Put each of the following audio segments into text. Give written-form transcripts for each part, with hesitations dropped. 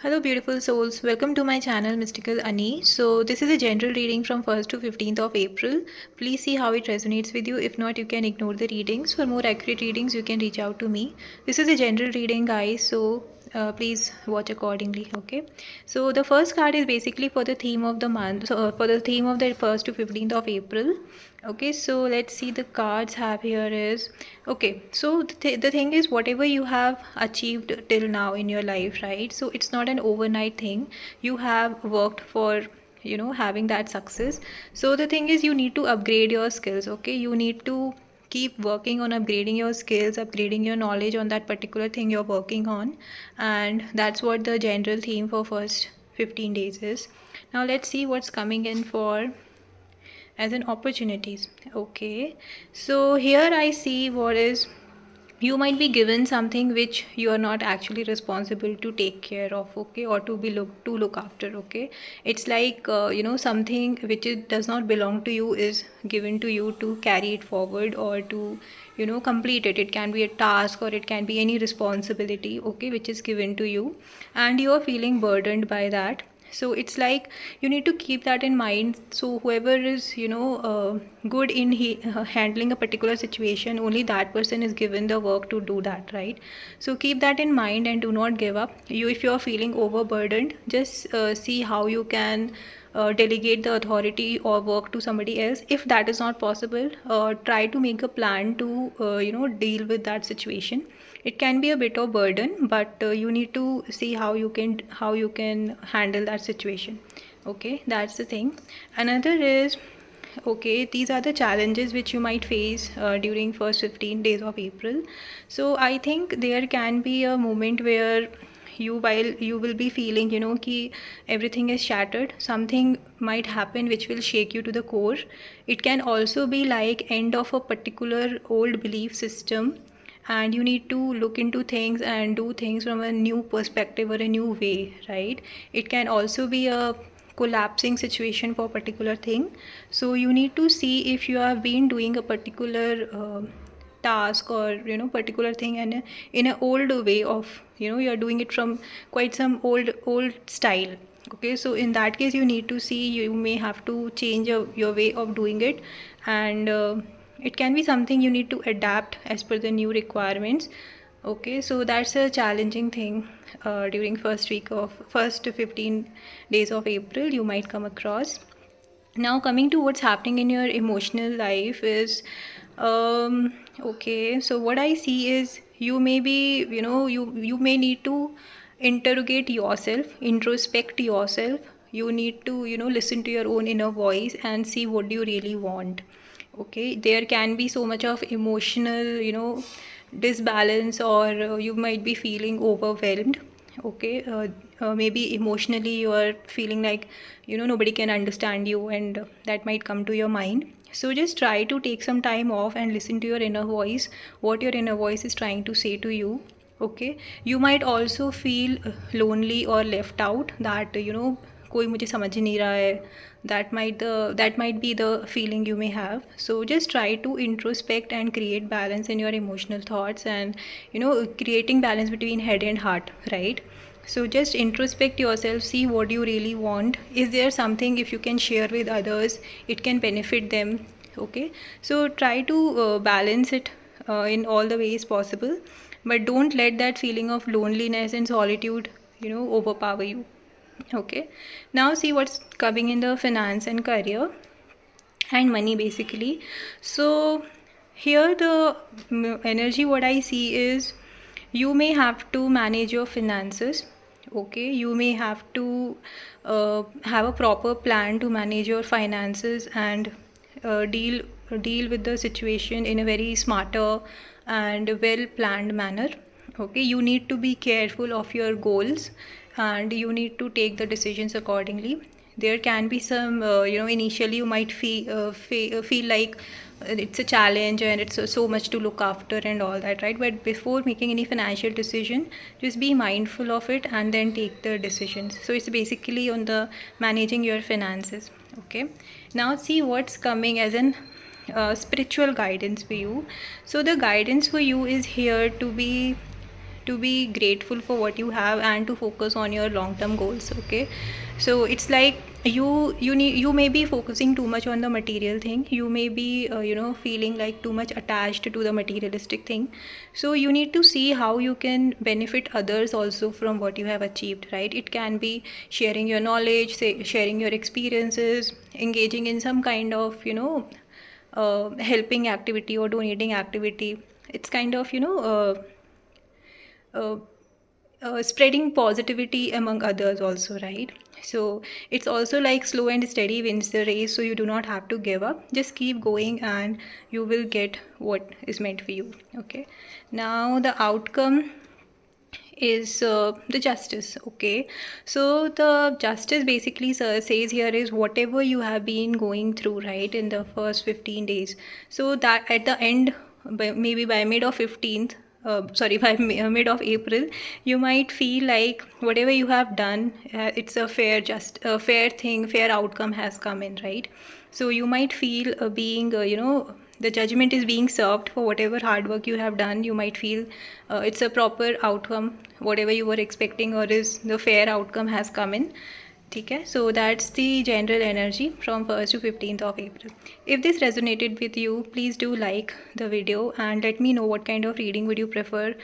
Hello, beautiful souls. Welcome to my channel, Mystical Ani. So, this is a general reading from 1st to 15th of April. Please see how it resonates with you. If not, you can ignore the readings. For more accurate readings, you can reach out to me. This is a general reading, guys. So, please watch accordingly. Okay. So, the first card is basically for the theme of the month. So, for the theme of the 1st to 15th of April. Okay, so let's see the cards have here is okay. So the thing is, whatever you have achieved till now in your life, right? So it's not an overnight thing. You have worked for having that success. So the thing is, you need to upgrade your skills. Okay, you need to keep working on upgrading your skills, upgrading your knowledge on that particular thing you're working on, and that's what the general theme for first 15 days is. Now let's see what's coming in for as an opportunities. Okay, so here I see what is, you might be given something which you are not actually responsible to take care of. Okay, or to look after. Okay, it's like something which does not belong to you is given to you to carry it forward or to complete it. It can be a task or it can be any responsibility, okay, which is given to you, and you are feeling burdened by that. So it's like you need to keep that in mind. So whoever is good in handling a particular situation, only that person is given the work to do that, right? So keep that in mind and do not give up. If you are feeling overburdened, just see how you can delegate the authority or work to somebody else. If that is not possible, try to make a plan to deal with that situation. It can be a bit of burden, but you need to see how you can handle that situation. Okay, that's the thing. Another is, okay, these are the challenges which you might face during first 15 days of April. So I think there can be a moment where while you will be feeling ki everything is shattered, something might happen which will shake you to the core. It can also be like end of a particular old belief system, and you need to look into things and do things from a new perspective or a new way, right? It can also be a collapsing situation for a particular thing. So you need to see if you have been doing a particular task or particular thing, and in an old way of you're doing it from quite some old style. Okay, so in that case you need to see, you may have to change your way of doing it, and it can be something you need to adapt as per the new requirements. Okay, so that's a challenging thing during first 15 days of April you might come across. Now coming to what's happening in your emotional life is, okay, so what I see is you may be you may need to interrogate yourself, introspect yourself. You need to listen to your own inner voice and see what do you really want. Okay, there can be so much of emotional disbalance, or you might be feeling overwhelmed. Okay, maybe emotionally you are feeling like nobody can understand you, and that might come to your mind. So just try to take some time off and listen to your inner voice, what your inner voice is trying to say to you. Okay, you might also feel lonely or left out, that कोई मुझे समझ ही नहीं रहा है. That might be the feeling you may have. So just try to introspect and create balance in your emotional thoughts, and creating balance between head and heart, right? So just introspect yourself, see what you really want. Is there something, if you can share with others, it can benefit them. Okay, so try to balance it in all the ways possible, but don't let that feeling of loneliness and solitude overpower you. Okay, now see what's coming in the finance and career and money basically. So here the energy what I see is, you may have to manage your finances. Okay, you may have to have a proper plan to manage your finances and deal with the situation in a very smarter and well planned manner. Okay, you need to be careful of your goals, and you need to take the decisions accordingly. There can be some initially you might feel like it's a challenge and it's so much to look after and all that, right? But before making any financial decision, just be mindful of it and then take the decisions. So it's basically on the managing your finances. Okay, now see what's coming as an spiritual guidance for you. So the guidance for you is here to be to be grateful for what you have and to focus on your long term goals. Okay, so it's like you may be focusing too much on the material thing. You may be feeling like too much attached to the materialistic thing. So you need to see how you can benefit others also from what you have achieved, right? It can be sharing your knowledge, say, sharing your experiences, engaging in some kind of helping activity or donating activity. It's kind of uh, spreading positivity among others also, right? So it's also like slow and steady wins the race, so you do not have to give up. Just keep going and you will get what is meant for you. Okay, now the outcome is the justice. Okay, so the justice basically says here is whatever you have been going through, right, in the first 15 days, so that at the end, maybe by mid of 15th, sorry, by mid of April, you might feel like whatever you have done, it's a fair thing, fair outcome has come in, right? So you might feel being the judgment is being served for whatever hard work you have done. You might feel it's a proper outcome, whatever you were expecting, or is the fair outcome has come in. Okay, so that's the general energy from 1st to 15th of April. If this resonated with you, please do like the video and let me know what kind of reading would you prefer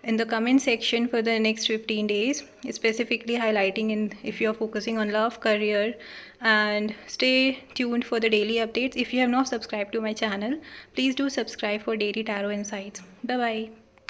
in the comment section for the next 15 days, specifically highlighting in if you're focusing on love, career, and stay tuned for the daily updates. If you have not subscribed to my channel, please do subscribe for daily tarot insights. Bye bye.